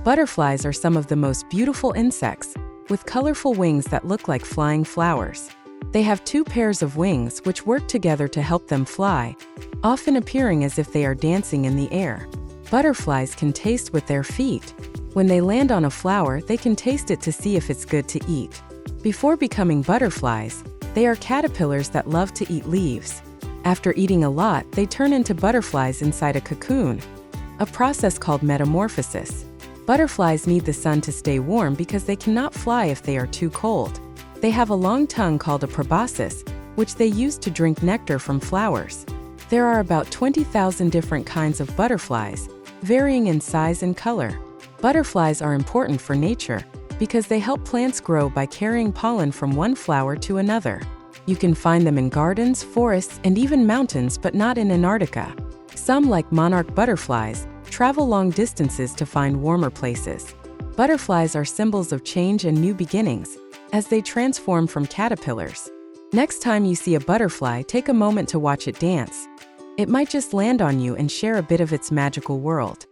Butterflies are some of the most beautiful insects, with colorful wings that look like flying flowers. They have two pairs of wings which work together to help them fly, often appearing as if they are dancing in the air. Butterflies can taste with their feet. When they land on a flower, they can taste it to see if it's good to eat. Before becoming butterflies, they are caterpillars that love to eat leaves. After eating a lot, they turn into butterflies inside a cocoon, a process called metamorphosis. Butterflies need the sun to stay warm because they cannot fly if they are too cold. They have a long tongue called a proboscis, which they use to drink nectar from flowers. There are about 20,000 different kinds of butterflies, varying in size and color. Butterflies are important for nature because they help plants grow by carrying pollen from one flower to another. You can find them in gardens, forests, and even mountains, but not in Antarctica. Some, like monarch butterflies, travel long distances to find warmer places. Butterflies are symbols of change and new beginnings, as they transform from caterpillars. Next time you see a butterfly, take a moment to watch it dance. It might just land on you and share a bit of its magical world.